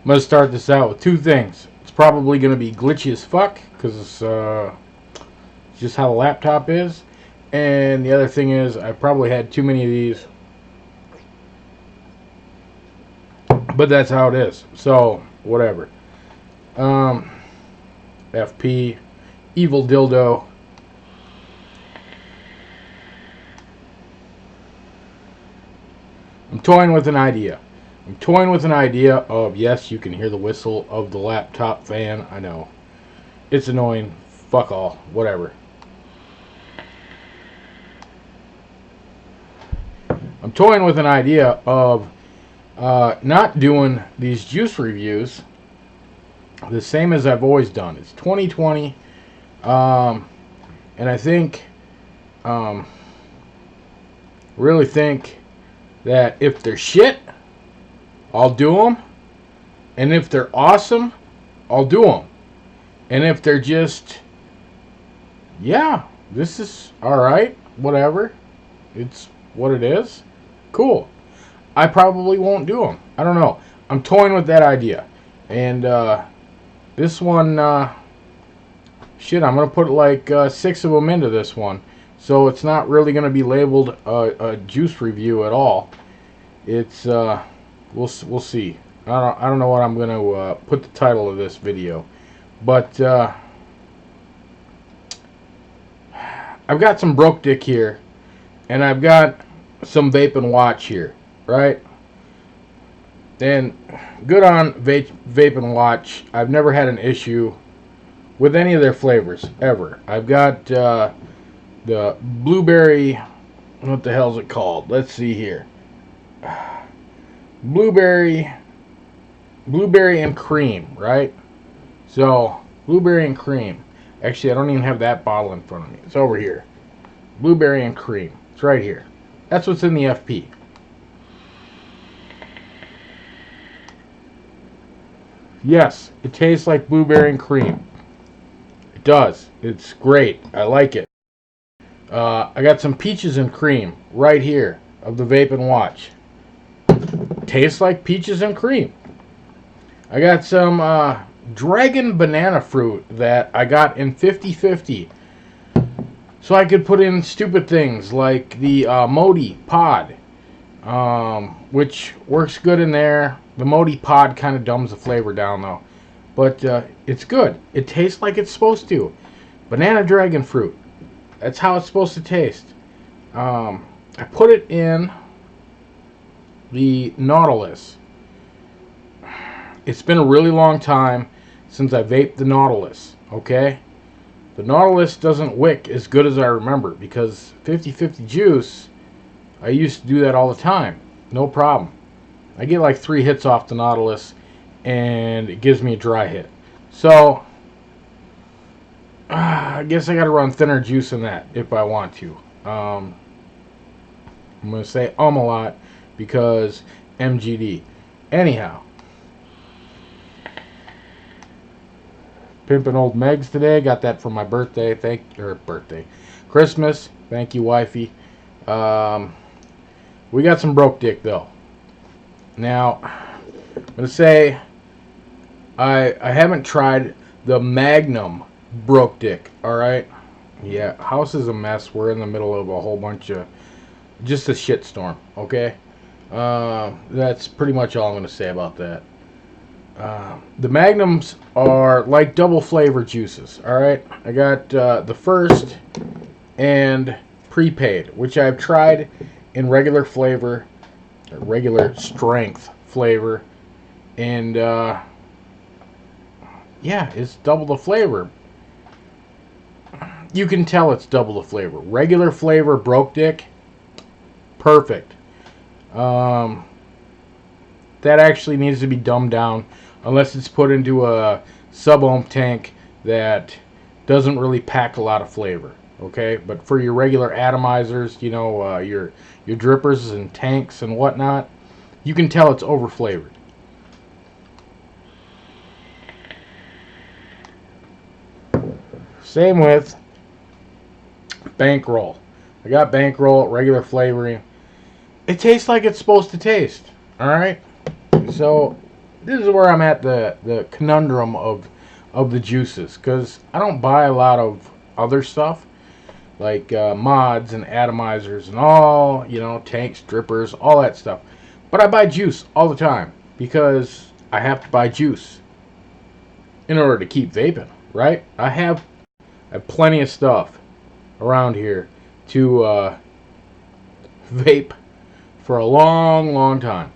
I'm going to start this out with two things. It's probably going to be glitchy as fuck, because it's just how the laptop is. And the other thing is, I probably had too many of these. But that's how it is. So, whatever. FP, Evil Dildo. I'm toying with an idea. I'm toying with an idea of, yes, you can hear the whistle of the laptop fan. I know. It's annoying. Fuck all. Whatever. I'm toying with an idea of not doing these juice reviews the same as I've always done. It's 2020. And I think, really think that if they're shit, I'll do them. And if they're awesome, I'll do them. And if they're just, yeah, this is alright, whatever, it's what it is, cool, I probably won't do them. I don't know. I'm toying with that idea. And this one, shit, I'm going to put like 6 of them into this one. So it's not really going to be labeled a juice review at all. It's, we'll see. I don't know what I'm going to put the title of this video. But I've got some broke dick here. And I've got some vape and watch here. Right? And good on vape and watch. I've never had an issue with any of their flavors, ever. I've got the blueberry, what the hell is it called? Let's see here. Blueberry and cream, right? So, blueberry and cream. Actually, I don't even have that bottle in front of me. It's over here. Blueberry and cream. It's right here. That's what's in the FP. Yes, it tastes like blueberry and cream. It does. It's great. I like it. I got some peaches and cream right here of the vape and watch. Tastes like peaches and cream. I got some dragon banana fruit that I got in 50/50. So I could put in stupid things like the Modi pod, which works good in there. The Modi pod kind of dumbs the flavor down though. But it's good. It tastes like it's supposed to. Banana dragon fruit. That's how it's supposed to taste. I put it in the Nautilus. It's been a really long time since I vaped the Nautilus, okay? The Nautilus doesn't wick as good as I remember because 50/50 juice, I used to do that all the time. No problem. I get like 3 hits off the Nautilus and it gives me a dry hit. So, I guess I gotta run thinner juice in that if I want to. I'm going to say a lot because MGD. Anyhow. Pimpin' old Megs today. Got that for my birthday. Christmas. Thank you, wifey. We got some broke dick though. Now, I'm going to say I haven't tried the Magnum broke dick. Alright? Yeah, house is a mess. We're in the middle of a whole bunch of just a shitstorm. Okay? That's pretty much all I'm going to say about that. The Magnums are like double flavor juices. Alright? I got the first and prepaid, which I've tried in regular flavor, regular strength flavor, and yeah, it's double the flavor. You can tell it's double the flavor. Regular flavor broke dick, perfect. That actually needs to be dumbed down unless it's put into a sub-ohm tank that doesn't really pack a lot of flavor. Okay, but for your regular atomizers, you know, your drippers and tanks and whatnot, you can tell it's over flavored. Same with Bankroll. I got Bankroll, regular flavoring. It tastes like it's supposed to taste. Alright? So, this is where I'm at the conundrum of the juices, because I don't buy a lot of other stuff like mods and atomizers and all, tanks, drippers, all that stuff. But I buy juice all the time because I have to buy juice in order to keep vaping, right? I have plenty of stuff around here to vape for a long, long time.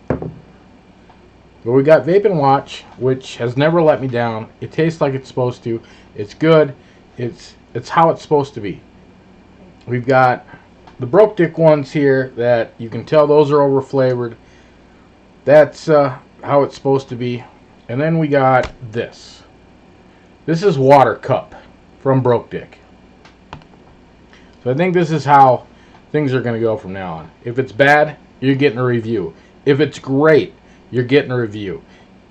But we got Vape and Watch, which has never let me down. It tastes like it's supposed to. It's good. It's how it's supposed to be. We've got the Broke Dick ones here that you can tell those are over flavored. That's how it's supposed to be. And then we got this. This is Water Cup from Broke Dick. So I think this is how things are going to go from now on. If it's bad, you're getting a review. If it's great, you're getting a review.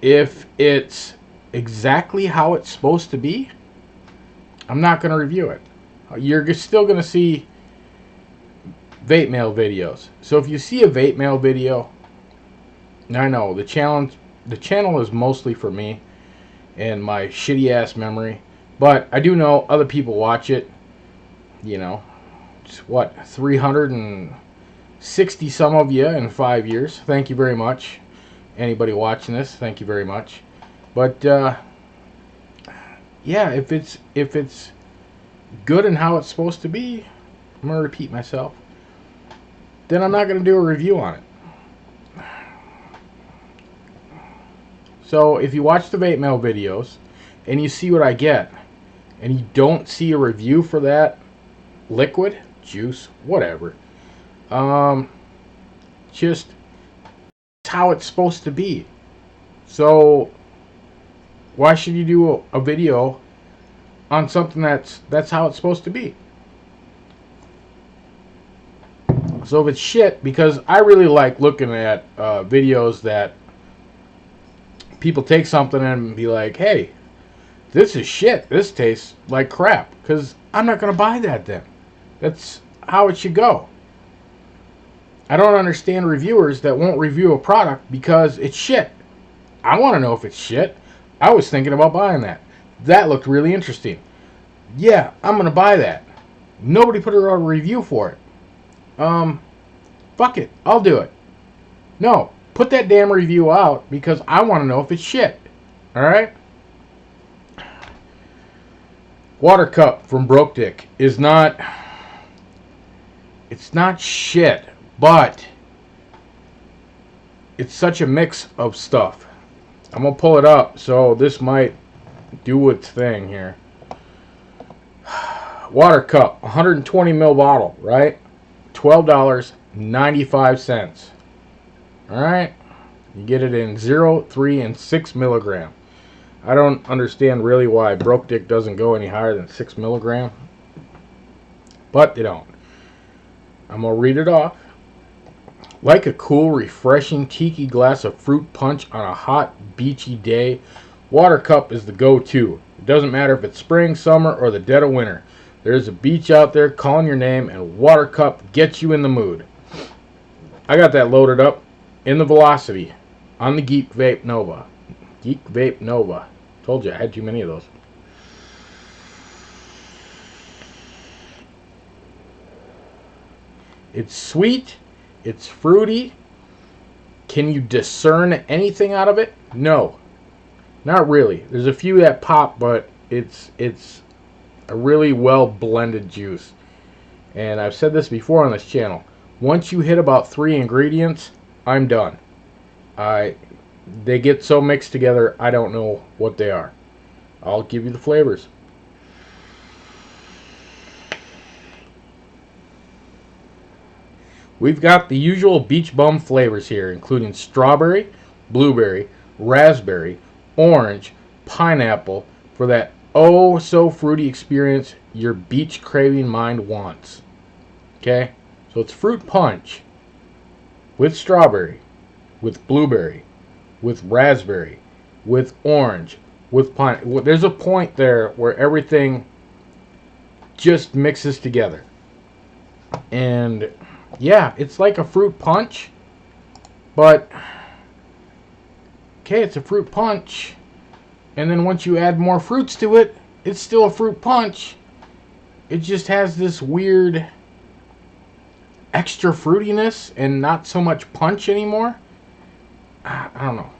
If it's exactly how it's supposed to be, I'm not going to review it. You're still going to see vape mail videos. So if you see a vape mail video, I know the channel is mostly for me and my shitty ass memory, but I do know other people watch it. It's what, 360 some of you in 5 years. Thank you very much. Anybody watching this, thank you very much. But yeah, if it's good and how it's supposed to be, I'm gonna repeat myself, then I'm not gonna do a review on it. So if you watch the vape mail videos and you see what I get and you don't see a review for that liquid, juice, whatever, just how it's supposed to be. So why should you do a video on something that's how it's supposed to be? So if it's shit, because I really like looking at videos that people take something and be like, hey, this is shit, this tastes like crap, because I'm not going to buy that then. That's how it should go. I don't understand reviewers that won't review a product because it's shit. I want to know if it's shit. I was thinking about buying that. That looked really interesting. Yeah, I'm going to buy that. Nobody put a review for it. Fuck it. I'll do it. No, put that damn review out because I want to know if it's shit. Alright? Water Cup from Broke Dick is not... It's not shit, but it's such a mix of stuff. I'm going to pull it up, so this might do its thing here. Water Cup, 120 ml bottle, right? $12.95. Alright? You get it in 0, 3, and 6 milligram. I don't understand really why Broke Dick doesn't go any higher than 6 milligram. But they don't. I'm going to read it off. Like a cool, refreshing tiki glass of fruit punch on a hot, beachy day, Water Cup is the go-to. It doesn't matter if it's spring, summer, or the dead of winter. There's a beach out there calling your name, and Water Cup gets you in the mood. I got that loaded up in the Velocity on the Geek Vape Nova. Geek Vape Nova. Told you I had too many of those. It's sweet. It's fruity. Can you discern anything out of it? No. Not really. There's a few that pop, but it's a really well blended juice. And I've said this before on this channel. Once you hit about 3 ingredients, I'm done. They get so mixed together, I don't know what they are. I'll give you the flavors. We've got the usual beach bum flavors here, including strawberry, blueberry, raspberry, orange, pineapple, for that oh so fruity experience your beach craving mind wants. Okay? So it's fruit punch with strawberry, with blueberry, with raspberry, with orange, with pineapple. There's a point there where everything just mixes together. And yeah, it's like a fruit punch, But, okay, it's a fruit punch. And then once you add more fruits to it, it's still a fruit punch. It just has this weird extra fruitiness and not so much punch anymore. I don't know.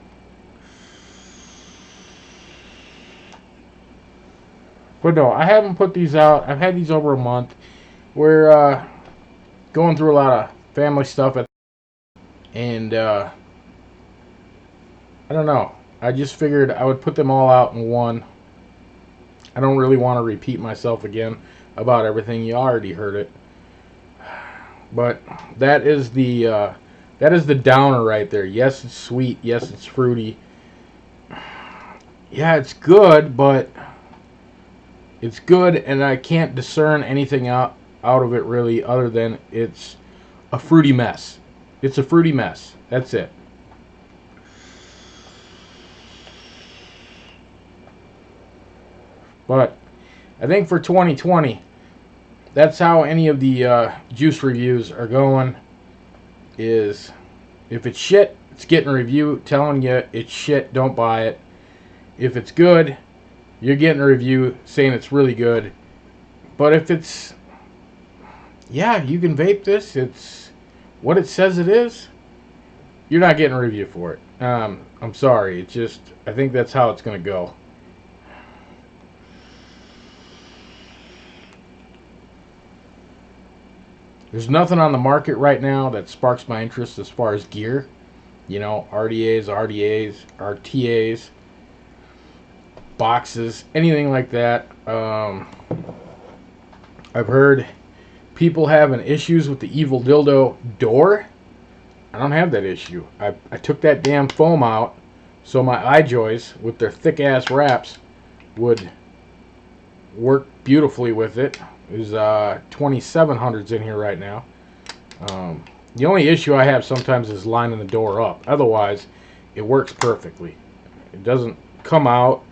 But no, I haven't put these out. I've had these over a month. We're going through a lot of family stuff, and I don't know. I just figured I would put them all out in one. I don't really want to repeat myself again about everything. You already heard it. But that is the downer right there. Yes, it's sweet. Yes, it's fruity. Yeah, it's good, but it's good, and I can't discern anything out of it really, other than it's a fruity mess. It's a fruity mess. That's it. But I think for 2020, that's how any of the juice reviews are going. Is if it's shit, it's getting a review telling you it's shit, don't buy it. If it's good, you're getting a review saying it's really good. But if it's, yeah, you can vape this, it's what it says it is, you're not getting a review for it. I'm sorry. It's just, I think that's how it's going to go. There's nothing on the market right now that sparks my interest as far as gear. You know, RDAs, RTAs, boxes, anything like that. I've heard people having issues with the Evil Dildo door. I don't have that issue. I took that damn foam out so my iJoys with their thick ass wraps would work beautifully with it. There's 2700s in here right now. The only issue I have sometimes is lining the door up. Otherwise, it works perfectly. It doesn't come out.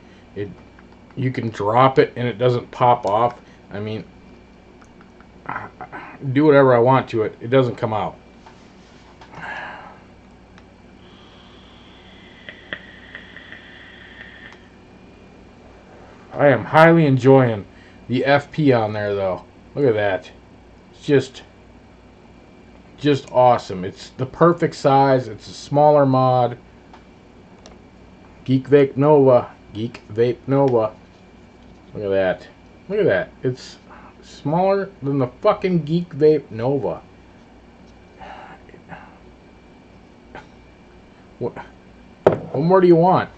You can drop it and it doesn't pop off. I mean, do whatever I want to it. It doesn't come out. I am highly enjoying the FP on there, though. Look at that. It's just awesome. It's the perfect size. It's a smaller mod. Geek Vape Nova. Look at that. Look at that. It's smaller than the fucking Geek Vape Nova. What more do you want?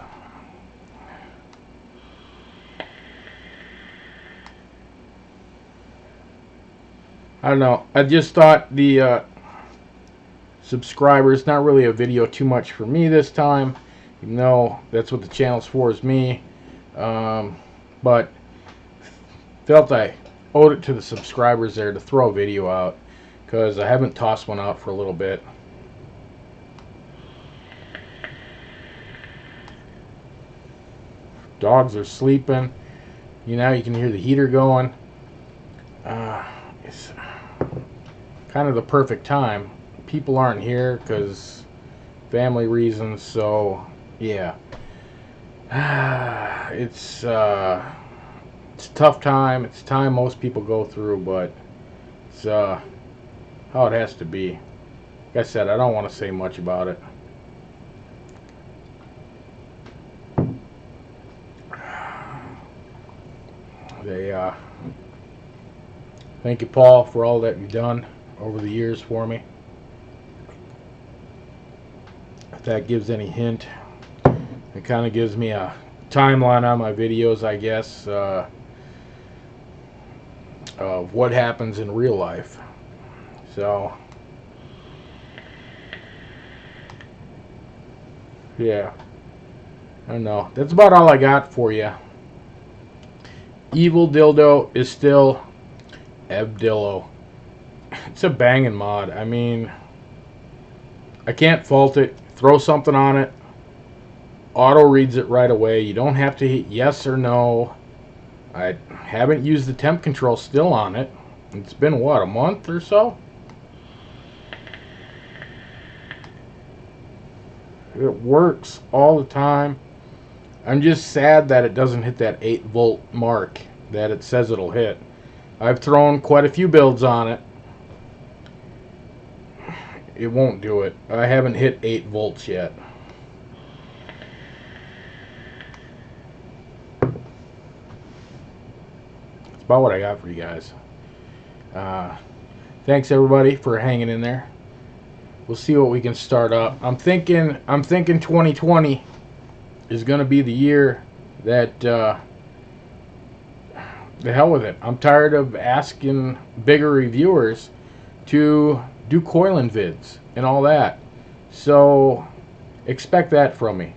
I don't know. I just thought the subscribers, not really a video too much for me this time, even though that's what the channel's for, is me. But felt I owed it to the subscribers there to throw a video out, because I haven't tossed one out for a little bit. Dogs are sleeping. You know, you can hear the heater going. It's kind of the perfect time. People aren't here because family reasons, so yeah. It's a tough time. It's time most people go through, but it's how it has to be. Like I said, I don't want to say much about it. Thank you, Paul, for all that you've done over the years for me. If that gives any hint, it kind of gives me a timeline on my videos, I guess, of what happens in real life. So, yeah. I don't know. That's about all I got for you. Evil Dildo is still Ebdillo. It's a banging mod. I mean, I can't fault it. Throw something on it. Auto reads it right away. You don't have to hit yes or no. I haven't used the temp control still on it. It's been, what, a month or so? It works all the time. I'm just sad that it doesn't hit that 8-volt mark that it says it'll hit. I've thrown quite a few builds on it. It won't do it. I haven't hit 8 volts yet. That's about what I got for you guys. Thanks everybody for hanging in there. We'll see what we can start up. I'm thinking 2020 is going to be the year that the hell with it. I'm tired of asking bigger reviewers to do coiling vids and all that. So expect that from me.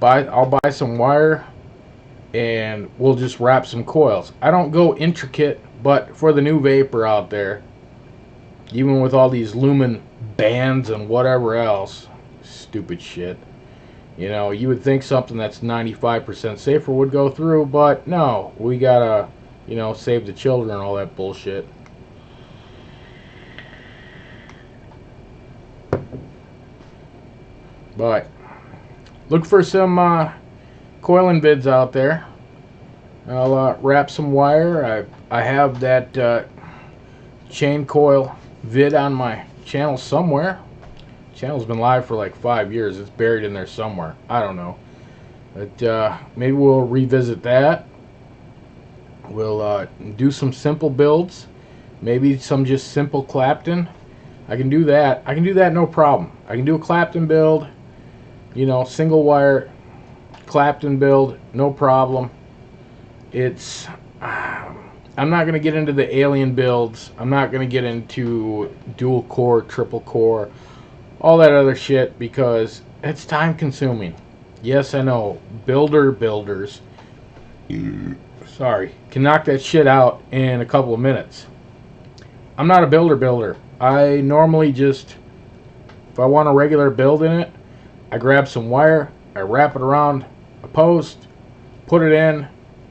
I'll buy some wire and we'll just wrap some coils. I don't go intricate, but for the new vapor out there, even with all these lumen bands and whatever else, stupid shit. You know, you would think something that's 95% safer would go through, but no, we gotta, you know, save the children and all that bullshit. But look for some coiling vids out there. I'll wrap some wire. I have that chain coil vid on my channel somewhere. Channel's been live for like 5 years. It's buried in there somewhere. I don't know. But maybe we'll revisit that. We'll do some simple builds. Maybe some just simple Clapton. I can do that. I can do that no problem. I can do a Clapton build. You know, single wire Clapton build, no problem. It's I'm not going to get into the alien builds. I'm not going to get into dual core, triple core, all that other shit because it's time consuming. Yes, I know. Builders, sorry, can knock that shit out in a couple of minutes. I'm not a builder. I normally just, if I want a regular build in it, I grab some wire, I wrap it around a post, put it in,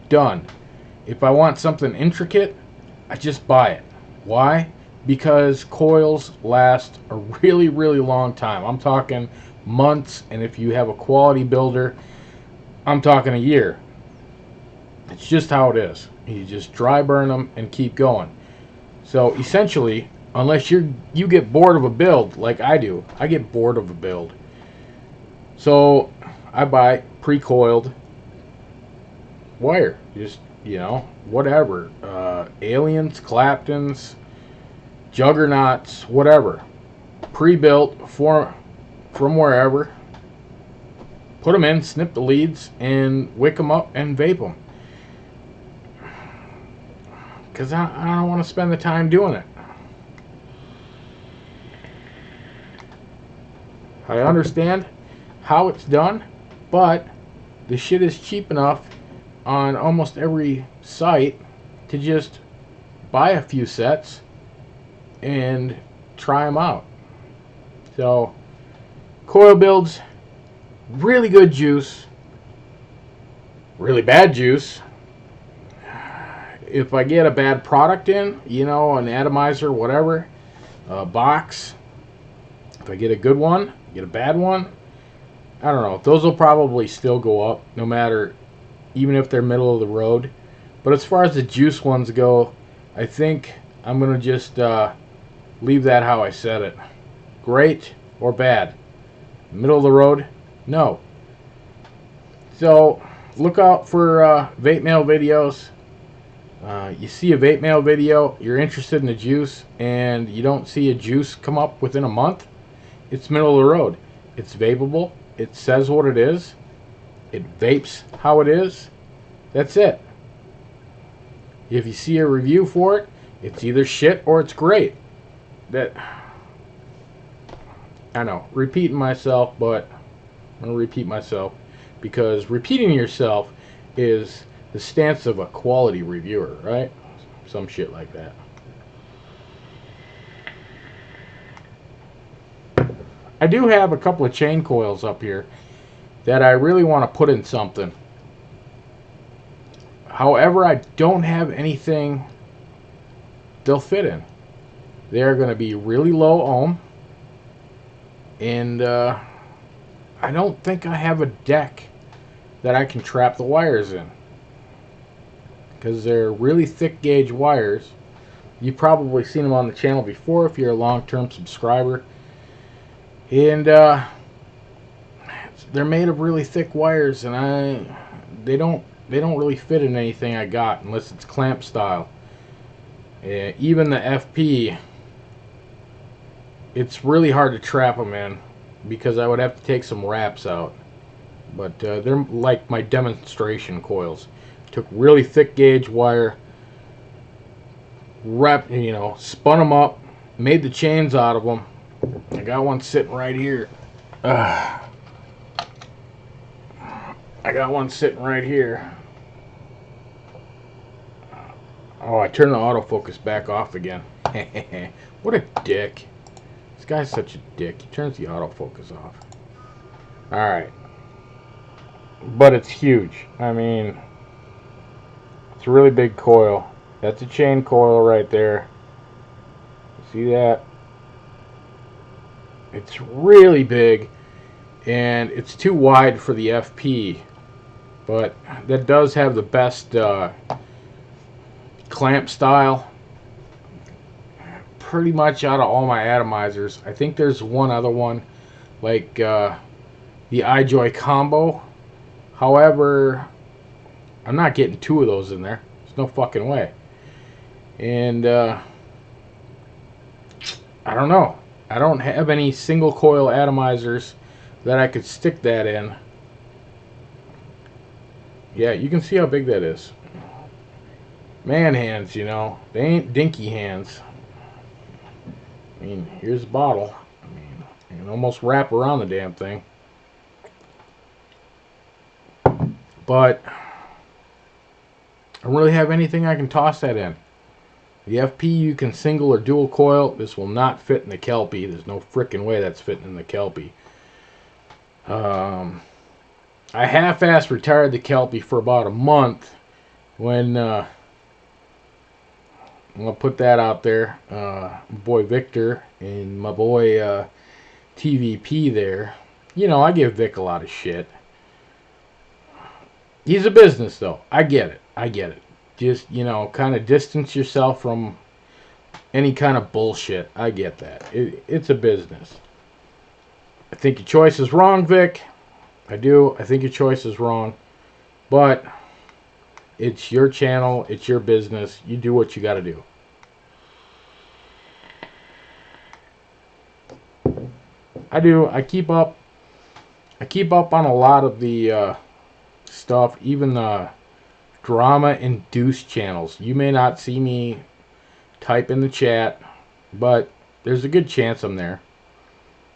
done. If I want something intricate, I just buy it. Why? Because coils last a really, really long time. I'm talking months, and if you have a quality builder, I'm talking a year. It's just how it is. You just dry burn them and keep going. So essentially, unless you get bored of a build like I do, I get bored of a build. So I buy pre-coiled wire. Just, you know, whatever. Aliens, Claptons, Juggernauts, whatever. Pre-built from wherever. Put them in, snip the leads, and wick them up and vape them. Because I don't want to spend the time doing it. I understand how it's done, but the shit is cheap enough on almost every site to just buy a few sets and try them out. So, coil builds, really good juice, really bad juice. If I get a bad product in, you know, an atomizer, whatever, a box, if I get a good one, get a bad one, I don't know. Those will probably still go up, no matter, even if they're middle of the road. But as far as the juice ones go, I think I'm going to just leave that how I said it. Great or bad? Middle of the road? No. So, look out for vape mail videos. You see a vape mail video, you're interested in the juice, and you don't see a juice come up within a month, it's middle of the road. It's vapable. It says what it is. It vapes how it is. That's it. If you see a review for it, it's either shit or it's great. That, I know, repeating myself, but I'm going to repeat myself because repeating yourself is the stance of a quality reviewer, right? Some shit like that. I do have a couple of chain coils up here that I really want to put in something. However, I don't have anything they'll fit in. They're going to be really low ohm, and I don't think I have a deck that I can trap the wires in, because they're really thick gauge wires. You've probably seen them on the channel before if you're a long-term subscriber. And they're made of really thick wires, and they don't really fit in anything I got unless it's clamp style. Even the FP, it's really hard to trap them in because I would have to take some wraps out. But they're like my demonstration coils. Took really thick gauge wire, spun them up, made the chains out of them. I got one sitting right here. I got one sitting right here. Oh, I turned the autofocus back off again. What a dick. This guy's such a dick. He turns the autofocus off. Alright. But it's huge. I mean, it's a really big coil. That's a chain coil right there. See that? It's really big, and it's too wide for the FP. But that does have the best clamp style pretty much out of all my atomizers. I think there's one other one, like the iJoy Combo. However, I'm not getting two of those in there. There's no fucking way. And I don't know. I don't have any single coil atomizers that I could stick that in. Yeah, you can see how big that is. Man hands, you know. They ain't dinky hands. I mean, here's the bottle. I mean, you can almost wrap around the damn thing. But I don't really have anything I can toss that in. The FP you can single or dual coil. This will not fit in the Kelpie. There's no frickin' way that's fitting in the Kelpie. I half-assed retired the Kelpie for about a month when I'm gonna put that out there. My boy Victor and my boy TVP there. You know, I give Vic a lot of shit. He's a business though. I get it. I get it. Just, you know, kind of distance yourself from any kind of bullshit. I get that. It's a business. I think your choice is wrong, Vic. I do. I think your choice is wrong. But it's your channel. It's your business. You do what you got to do. I do. I keep up on a lot of the stuff, even the drama-induced channels. You may not see me type in the chat, but there's a good chance I'm there.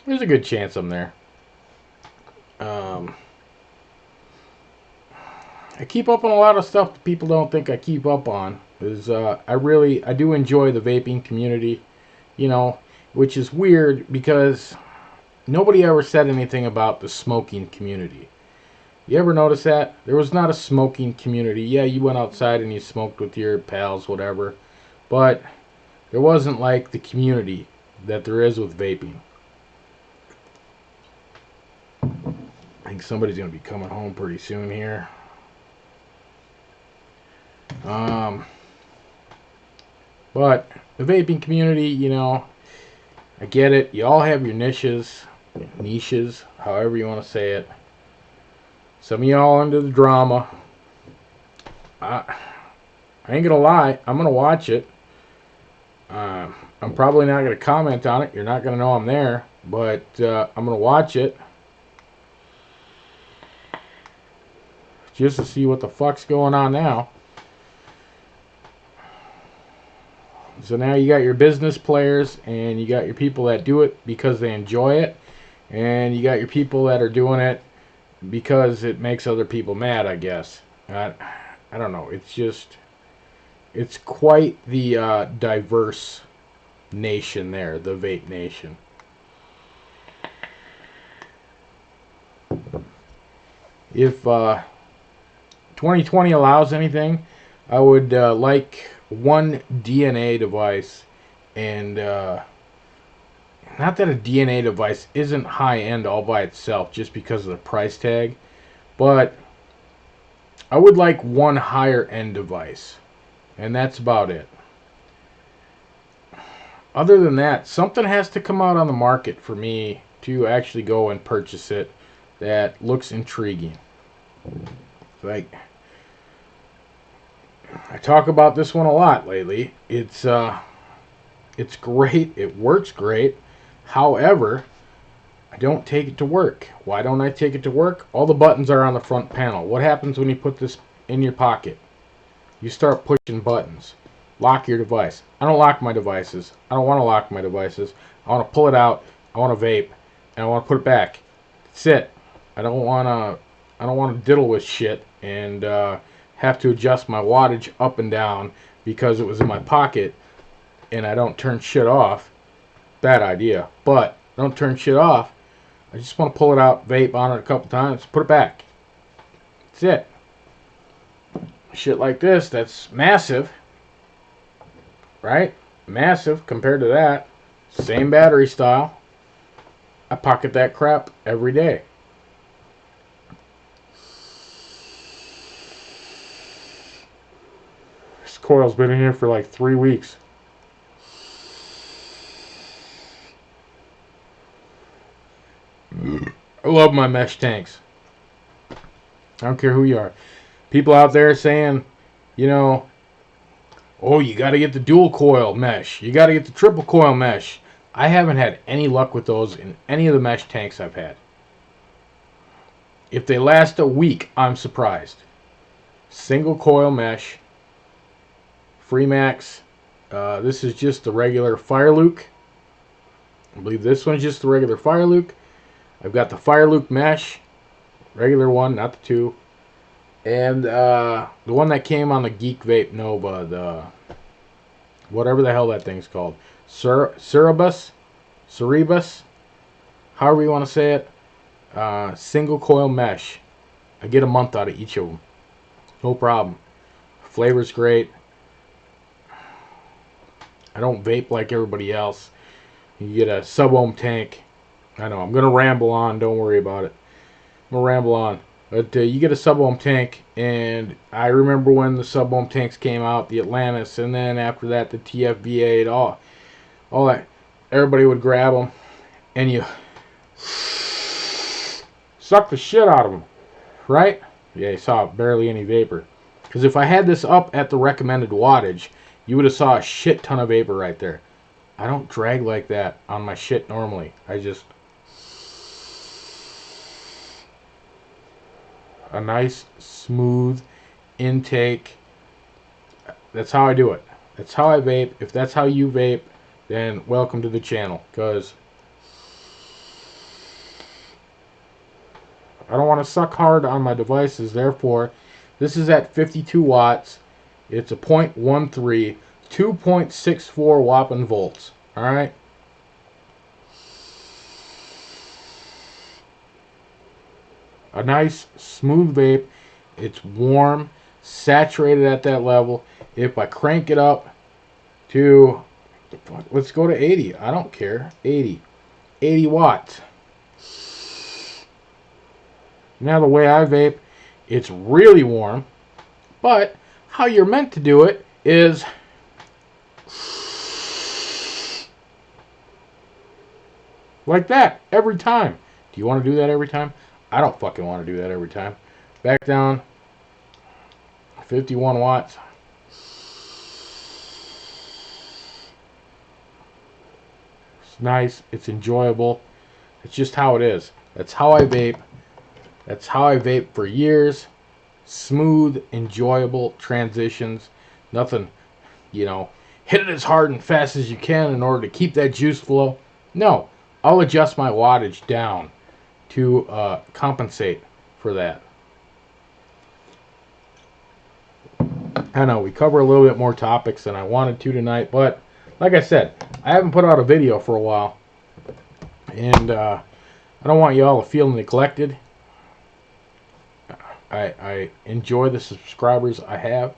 There's a good chance I'm there. I keep up on a lot of stuff that people don't think I keep up on. Because I do enjoy the vaping community, you know, which is weird because nobody ever said anything about the smoking community. You ever notice that? There was not a smoking community. Yeah, you went outside and you smoked with your pals, whatever. But there wasn't like the community that there is with vaping. I think somebody's going to be coming home pretty soon here. But the vaping community, you know, I get it. You all have your niches, however you want to say it. Some of y'all into the drama. I ain't gonna lie, I'm gonna watch it. I'm probably not gonna comment on it. You're not gonna know I'm there, but I'm gonna watch it just to see what the fuck's going on now. So now you got your business players, and you got your people that do it because they enjoy it, and you got your people that are doing it because it makes other people mad, I guess. I don't know. It's quite the diverse nation there, the vape nation. If 2020 allows anything, I would like one DNA device and not that a DNA device isn't high end all by itself just because of the price tag, but I would like one higher end device, and that's about it. Other than that, something has to come out on the market for me to actually go and purchase it that looks intriguing. Like, I talk about this one a lot lately. It's great. It works great. However, I don't take it to work. Why don't I take it to work? All the buttons are on the front panel. What happens when you put this in your pocket? You start pushing buttons. Lock your device. I don't lock my devices. I don't want to lock my devices. I want to pull it out. I want to vape, and I want to put it back. That's it. I don't want to diddle with shit and have to adjust my wattage up and down because it was in my pocket and I don't turn shit off. Bad idea. But I don't turn shit off. I just want to pull it out, vape on it a couple times, put it back. That's it. Shit like this, that's massive. Right? Massive compared to that. Same battery style. I pocket that crap every day. This coil's been in here for like 3 weeks. I love my mesh tanks. I don't care who you are. People out there saying, you know, oh, you got to get the dual coil mesh. You got to get the triple coil mesh. I haven't had any luck with those in any of the mesh tanks I've had. If they last a week, I'm surprised. Single coil mesh. Freemax. This is just the regular Fire Luke. I believe this one's just the regular Fire Luke. I've got the Fire Luke mesh. Regular one, not the two. And the one that came on the Geek Vape Nova, the whatever the hell that thing's called. Cerebus, however you want to say it. Single coil mesh. I get a month out of each of them. No problem. Flavor's great. I don't vape like everybody else. You get a sub-ohm tank. I know, I'm going to ramble on. Don't worry about it. I'm going to ramble on. But you get a sub-ohm tank, and I remember when the sub-ohm tanks came out, the Atlantis, and then after that the TFVA and all that. Everybody would grab them, and you suck the shit out of them, right? Yeah, you saw barely any vapor. Because if I had this up at the recommended wattage, you would have saw a shit ton of vapor right there. I don't drag like that on my shit normally. I just... a nice, smooth intake. That's how I do it. That's how I vape. If that's how you vape, then welcome to the channel. Because I don't want to suck hard on my devices. Therefore, this is at 52 watts. It's a 0.13, 2.64 whopping volts. Alright? A nice, smooth vape. It's warm, saturated at that level. If I crank it up to, let's go to 80. I don't care. 80 watts. Now the way I vape, it's really warm. But how you're meant to do it is like that every time. Do you want to do that every time? I don't fucking want to do that every time. Back down. 51 watts. It's nice. It's enjoyable. It's just how it is. That's how I vape. That's how I vape for years. Smooth, enjoyable transitions. Nothing, hit it as hard and fast as you can in order to keep that juice flow. No. I'll adjust my wattage down to compensate for that. I know we cover a little bit more topics than I wanted to tonight, but like I said, I haven't put out a video for a while, and I don't want y'all to feel neglected. I enjoy the subscribers I have,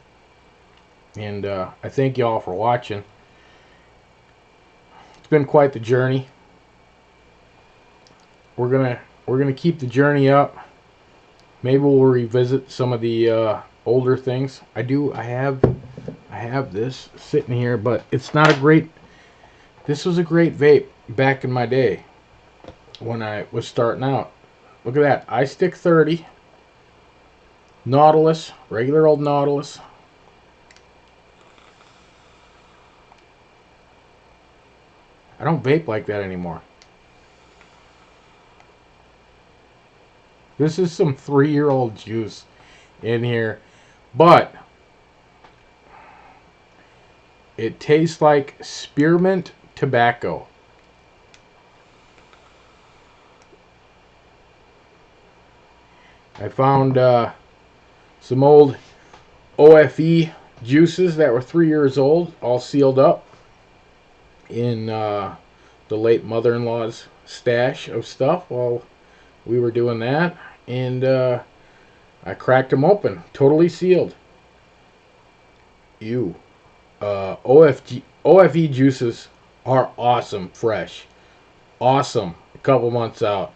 and I thank y'all for watching. It's been quite the journey. we're gonna keep the journey up. Maybe we'll revisit some of the older things. I have this sitting here, but it's not a great. This was a great vape back in my day when I was starting out. Look at that, iStick 30, Nautilus, regular old Nautilus. I don't vape like that anymore. This is some 3-year-old juice in here, but it tastes like spearmint tobacco. I found some old OFE juices that were 3 years old, all sealed up in the late mother-in-law's stash of stuff while we were doing that, and I cracked them open, totally sealed. Ew. OFE juices are awesome fresh. Awesome a couple months out.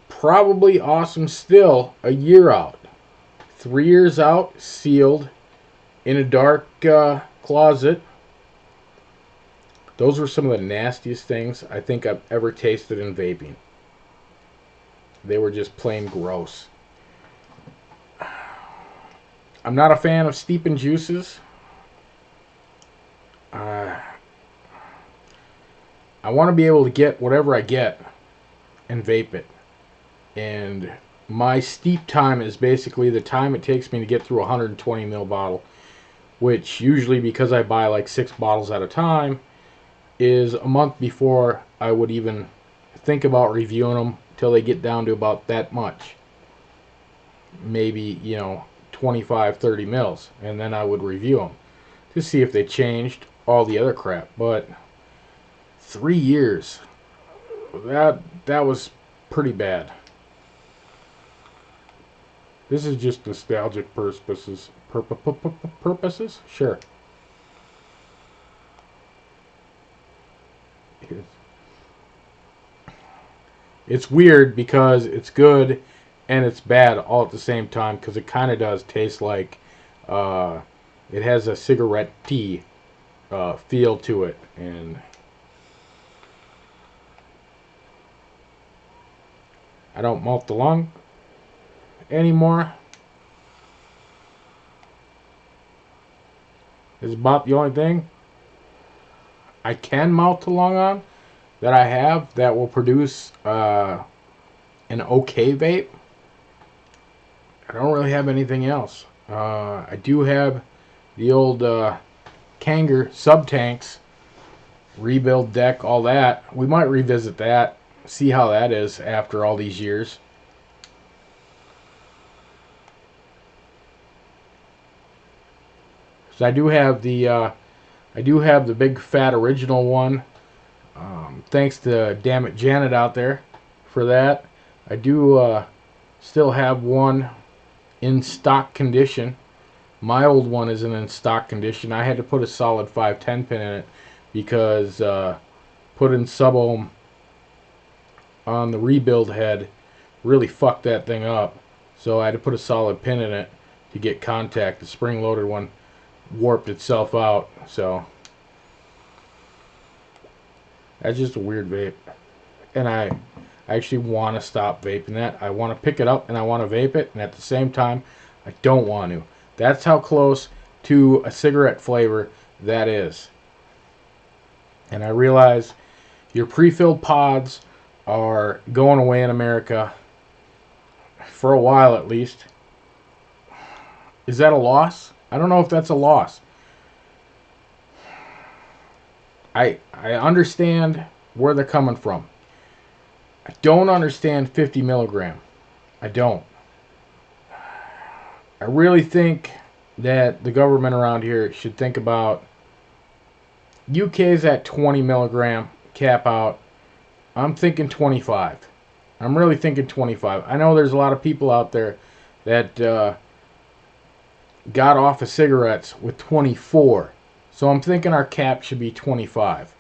Probably awesome still a year out. 3 years out, sealed in a dark closet. Those were some of the nastiest things I think I've ever tasted in vaping. They were just plain gross. I'm not a fan of steeping juices. I want to be able to get whatever I get and vape it. And my steep time is basically the time it takes me to get through a 120 ml bottle, which usually, because I buy like 6 bottles at a time, is a month before I would even think about reviewing them till they get down to about that much. Maybe, 25, 30 mils. And then I would review them to see if they changed all the other crap. But 3 years, that was pretty bad. This is just nostalgic purposes. Purposes? Sure. It's weird because it's good and it's bad all at the same time, because it kind of does taste like it has a cigarette-y feel to it. And I don't malt the lung anymore. It's about the only thing I can mount the lung on that I have that will produce an okay vape. I don't really have anything else. I do have the old Kanger sub-tanks, rebuild deck, all that. We might revisit that, see how that is after all these years. So I do have the big fat original one. Thanks to Damn It Janet out there for that. I do still have one in stock condition. My old one isn't in stock condition. I had to put a solid 510 pin in it because putting sub-ohm on the rebuild head really fucked that thing up. So I had to put a solid pin in it to get contact. The spring-loaded one warped itself out. So that's just a weird vape. And I actually want to stop vaping that. I want to pick it up and I want to vape it, and at the same time I don't want to. That's how close to a cigarette flavor that is. And I realize your pre-filled pods are going away in America for a while at least. Is that a loss? I don't know if that's a loss. I understand where they're coming from. I don't understand 50 milligram. I don't. I really think that the government around here should think about UK's at 20 milligram cap out. I'm thinking 25. I'm really thinking 25. I know there's a lot of people out there that got off of cigarettes with 24. So I'm thinking our cap should be 25.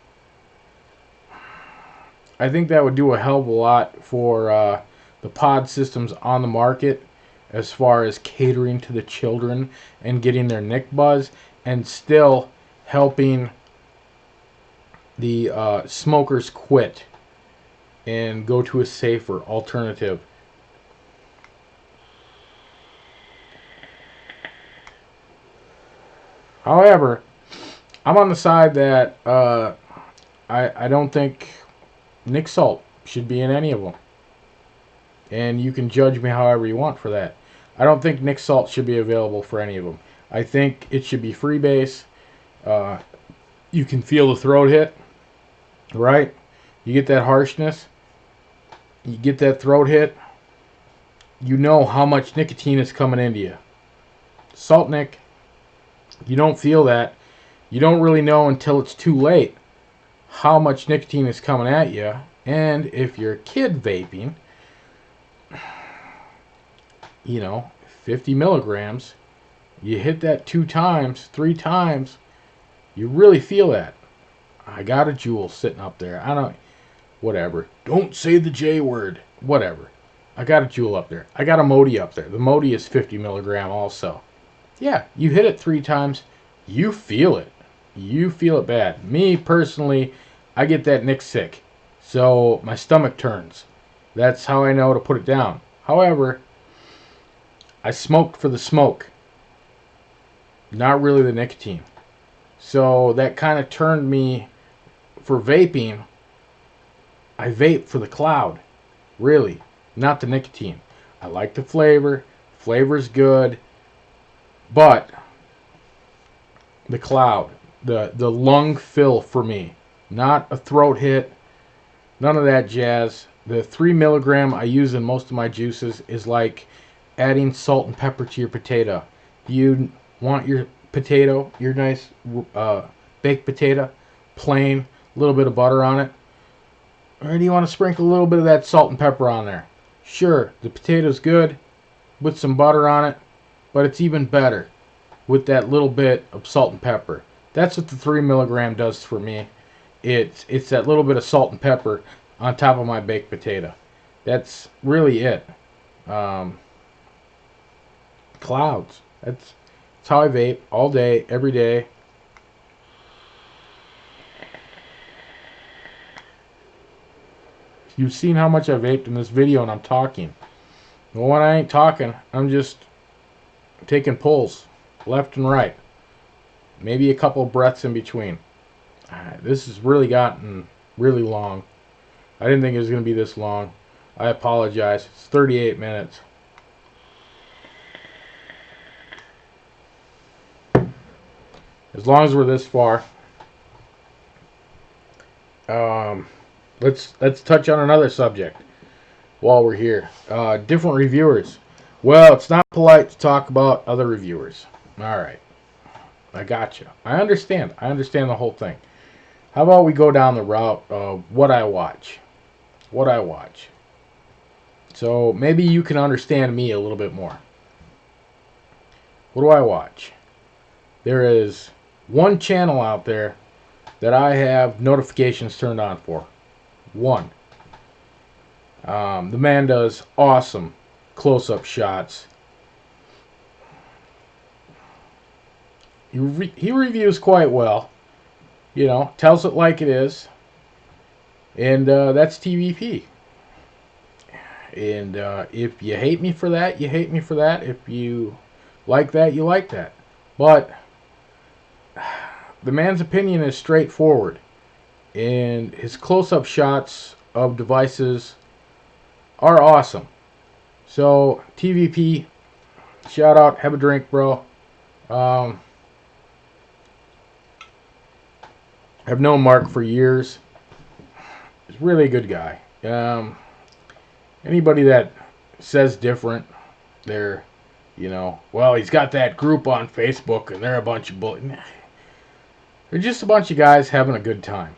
I think that would do a hell of a lot for the pod systems on the market as far as catering to the children and getting their nick buzz and still helping the smokers quit and go to a safer alternative. However, I'm on the side that I don't think Nick Salt should be in any of them. And you can judge me however you want for that. I don't think Nick Salt should be available for any of them. I think it should be freebase. You can feel the throat hit, right? You get that harshness. You get that throat hit. You know how much nicotine is coming into you. Salt Nick, you don't feel that. You don't really know until it's too late how much nicotine is coming at you. And if you're a kid vaping, 50 milligrams, you hit that 2 times, 3 times, you really feel that. I got a Juul sitting up there. Whatever. Don't say the J word. Whatever. I got a Juul up there. I got a Modi up there. The Modi is 50 milligram also. Yeah, you hit it 3 times, you feel it. You feel it bad. Me, personally, I get that nick sick. So my stomach turns. That's how I know to put it down. However, I smoked for the smoke. Not really the nicotine. So that kind of turned me for vaping. I vape for the cloud. Really. Not the nicotine. I like the flavor. Flavor's good. But the cloud. The lung fill for me. Not a throat hit. None of that jazz. The 3 milligram I use in most of my juices is like adding salt and pepper to your potato. You want your potato, your nice baked potato, plain, a little bit of butter on it? Or do you want to sprinkle a little bit of that salt and pepper on there? Sure, the potato's good with some butter on it, but it's even better with that little bit of salt and pepper. That's what the 3 milligram does for me. It's that little bit of salt and pepper on top of my baked potato. That's really it. Clouds. That's how I vape all day, every day. You've seen how much I vaped in this video and I'm talking. Well, when I ain't talking, I'm just taking pulls left and right. Maybe a couple of breaths in between. This has really gotten really long. I didn't think it was going to be this long. I apologize. It's 38 minutes. As long as we're this far, let's touch on another subject while we're here. Different reviewers. Well, it's not polite to talk about other reviewers. All right, I gotcha. I understand the whole thing. How about we go down the route of what I watch? So maybe you can understand me a little bit more. What do I watch? There is one channel out there that I have notifications turned on for. One. The man does awesome close-up shots. He reviews quite well. Tells it like it is. And that's TVP. And if you hate me for that, you hate me for that. If you like that, you like that. But the man's opinion is straightforward. And his close-up shots of devices are awesome. So, TVP, shout out, have a drink, bro. I've known Mark for years. He's really a good guy. Anybody that says different, they're, well, he's got that group on Facebook and they're a bunch of they're just a bunch of guys having a good time.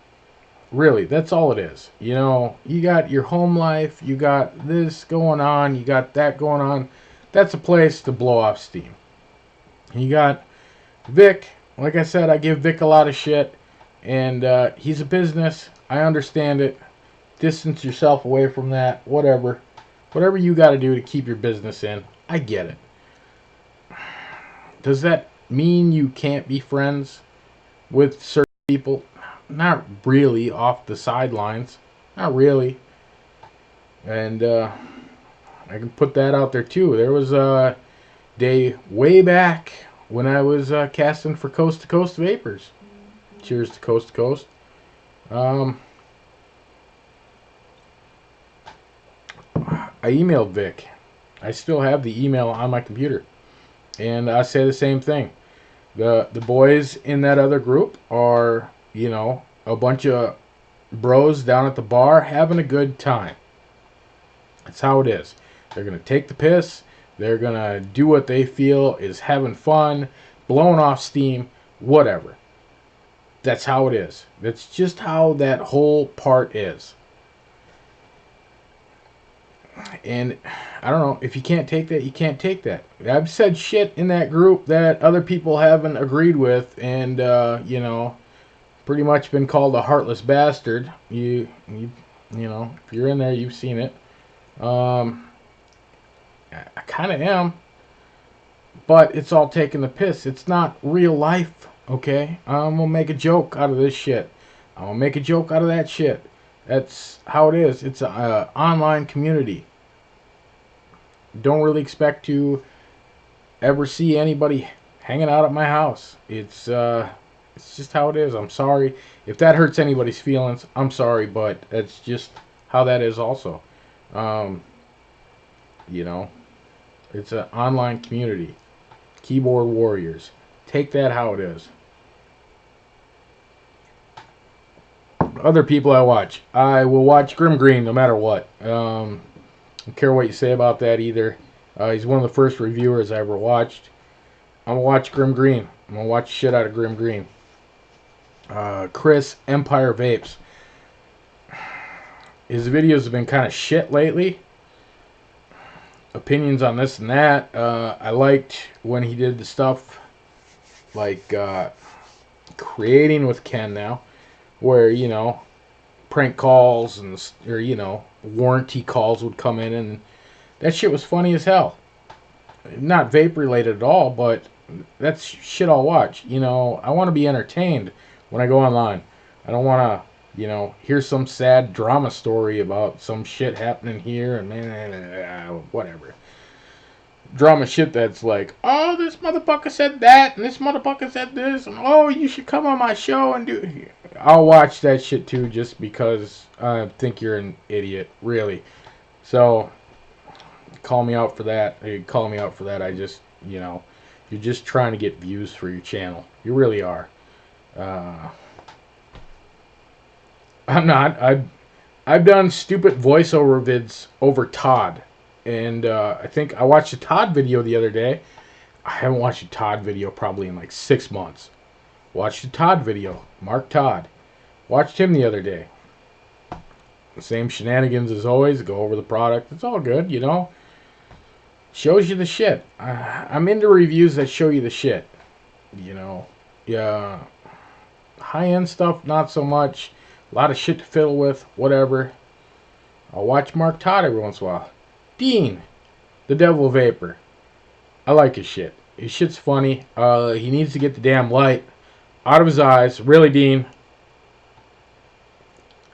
Really, that's all it is. You got your home life, you got this going on, you got that going on. That's a place to blow off steam. You got Vic. Like I said, I give Vic a lot of shit. And he's a business. I understand it. distance yourself away from that, whatever. Whatever you got to do to keep your business in. I get it. Does that mean you can't be friends with certain people? Not really, off the sidelines. Not really. And I can put that out there too. There was a day way back when I was casting for Coast to Coast Vapors. Cheers to Coast to Coast. I emailed Vic. I still have the email on my computer. And I say the same thing. The boys in that other group are, a bunch of bros down at the bar having a good time. That's how it is. They're going to take the piss. They're going to do what they feel is having fun, blowing off steam, whatever. That's how it is. That's just how that whole part is. And I don't know, if you can't take that, you can't take that. I've said shit in that group that other people haven't agreed with, and pretty much been called a heartless bastard. You know, if you're in there, you've seen it. I kind of am, but it's all taking the piss. It's not real life, okay? I'm gonna make a joke out of this shit. I'm gonna make a joke out of that shit. That's how it is. It's an online community. Don't really expect to ever see anybody hanging out at my house. It's just how it is. I'm sorry if that hurts anybody's feelings. I'm sorry, but that's just how that is. Also, you know, it's an online community. Keyboard warriors. Take that how it is. Other people I watch. I will watch Grim Green no matter what. Don't care what you say about that either. He's one of the first reviewers I ever watched. I'm going to watch Grim Green. I'm going to watch shit out of Grim Green. Chris, Empire Vapes. His videos have been kind of shit lately. Opinions on this and that. I liked when he did the stuff like creating with Ken now, where, prank calls or warranty calls would come in, and that shit was funny as hell. Not vape related at all, but that's shit I'll watch. I want to be entertained when I go online. I don't want to, hear some sad drama story about some shit happening here and whatever. Drama shit that's like, oh, this motherfucker said that, and this motherfucker said this, and oh, you should come on my show and do. I'll watch that shit too, just because I think you're an idiot, really. So, call me out for that. Call me out for that. I just, you're just trying to get views for your channel. You really are. I'm not. I've done stupid voiceover vids over Todd. And I think I watched a Todd video the other day. I haven't watched a Todd video probably in like 6 months. Watched a Todd video. Mark Todd. Watched him the other day. Same shenanigans as always. Go over the product. It's all good, Shows you the shit. I'm into reviews that show you the shit. Yeah. High-end stuff, not so much. A lot of shit to fiddle with. Whatever. I'll watch Mark Todd every once in a while. Dean, the Devil Vapor. I like his shit. His shit's funny. He needs to get the damn light out of his eyes. Really, Dean.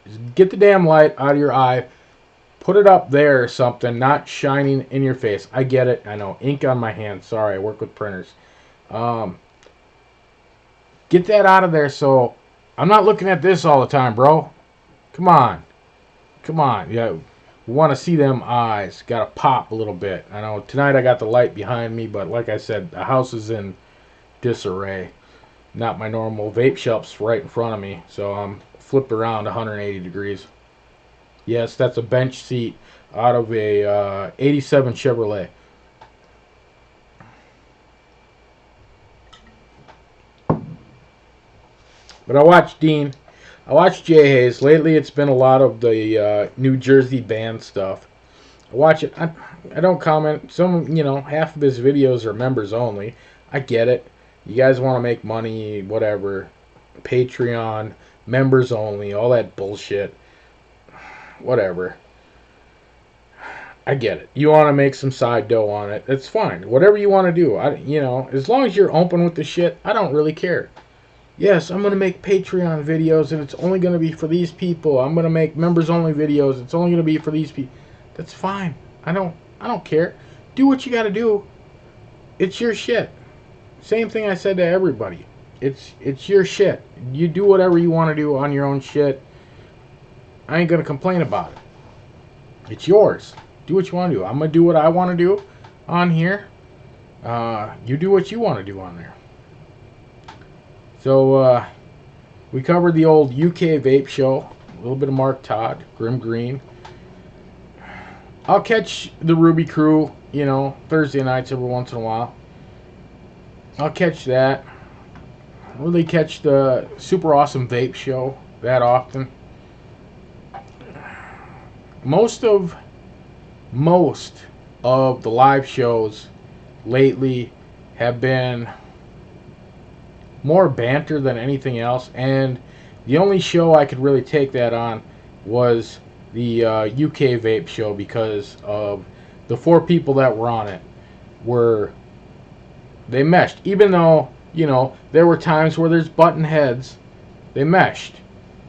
Just get the damn light out of your eye. Put it up there or something, not shining in your face. I get it. I know. Ink on my hand. Sorry, I work with printers. Get that out of there so I'm not looking at this all the time, bro. Come on. Yeah. We want to see them eyes. Got to pop a little bit. I know tonight I got the light behind me, but like I said, the house is in disarray. Not my normal vape shelf's right in front of me, so I'm flipped around 180 degrees. Yes, that's a bench seat out of a 87 Chevrolet. But I watched Dean. I watched Jay Hayes. Lately it's been a lot of the New Jersey band stuff. I watch it. I don't comment. Half of his videos are members only. I get it. You guys want to make money, whatever. Patreon, members only, all that bullshit. whatever. I get it. You want to make some side dough on it. That's fine. Whatever you want to do. As long as you're open with the shit, I don't really care. Yes, I'm going to make Patreon videos and it's only going to be for these people. I'm going to make members only videos. It's only going to be for these people. That's fine. I don't care. Do what you got to do. It's your shit. Same thing I said to everybody. It's your shit. You do whatever you want to do on your own shit. I ain't going to complain about it. It's yours. Do what you want to do. I'm going to do what I want to do on here. You do what you want to do on there. So, we covered the old UK vape show. A little bit of Mark Todd, Grim Green. I'll catch the Ruby Crew, Thursday nights every once in a while. I'll catch that. I don't really catch the Super Awesome Vape show that often. Most of the live shows lately have been more banter than anything else, and the only show I could really take that on was the UK vape show, because of the 4 people that were on it they meshed. Even though, there were times where there's button heads, they meshed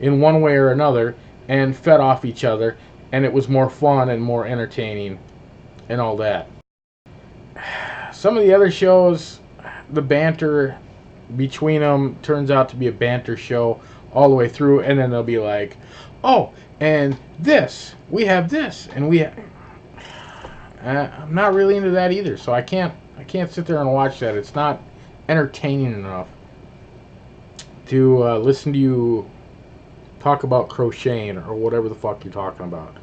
in one way or another and fed off each other, and it was more fun and more entertaining and all that. Some of the other shows, the banter between them turns out to be a banter show all the way through, and then they'll be like, oh, and we have this, and I'm not really into that either, so I can't sit there and watch that. It's not entertaining enough to listen to you talk about crocheting or whatever the fuck you're talking about.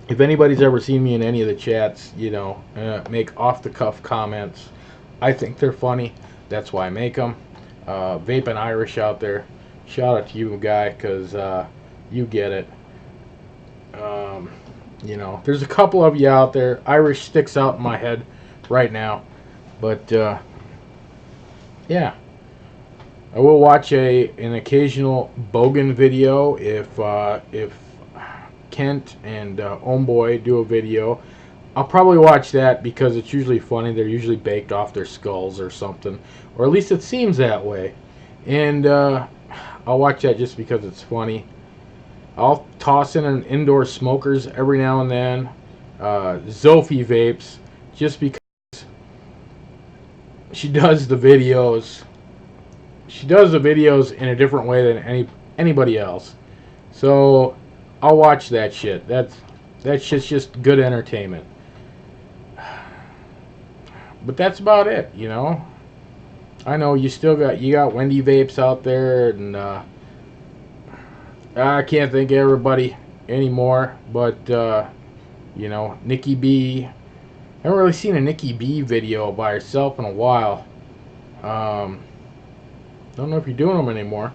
If anybody's ever seen me in any of the chats, make off-the-cuff comments, I think they're funny. That's why I make them. Vaping Irish out there, shout out to you, guy, because you get it. There's a couple of you out there. Irish sticks out in my head right now. But, yeah. I will watch an occasional Bogan video if Kent and Homeboy do a video. I'll probably watch that because it's usually funny. They're usually baked off their skulls or something, or at least it seems that way. And I'll watch that just because it's funny. I'll toss in an Indoor Smokers every now and then. Zophie Vapes, just because she does the videos. She does the videos in a different way than anybody else. So I'll watch that shit. That shit's just good entertainment. But that's about it, I know you got Wendy Vapes out there, and I can't think of everybody anymore, but Nikki B. I haven't really seen a Nikki B video by herself in a while. Don't know if you're doing them anymore.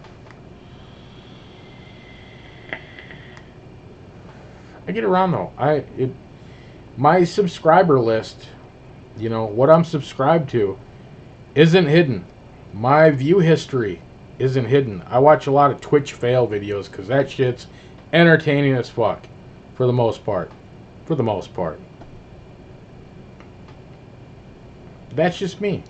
I get around though. My subscriber list, what I'm subscribed to, isn't hidden. My view history isn't hidden. I watch a lot of Twitch fail videos because that shit's entertaining as fuck, for the most part. That's just me.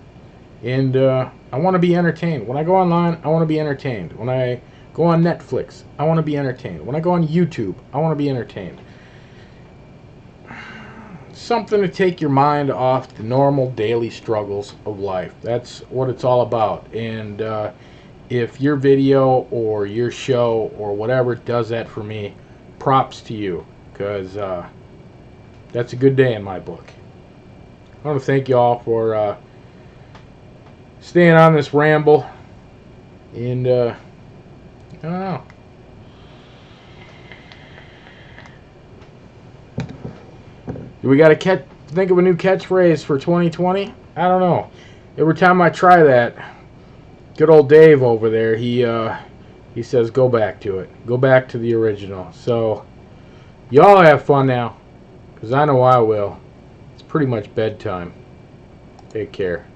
And I want to be entertained. When I go online, I want to be entertained. When I go on Netflix, I want to be entertained. When I go on YouTube, I want to be entertained. Something to take your mind off the normal daily struggles of life. That's what it's all about. And if your video or your show or whatever does that for me, props to you, because that's a good day in my book. I want to thank you all for staying on this ramble. And I don't know. Do we got to think of a new catchphrase for 2020? I don't know. Every time I try that, good old Dave over there, he says go back to it. Go back to the original. So, y'all have fun now, because I know I will. It's pretty much bedtime. Take care.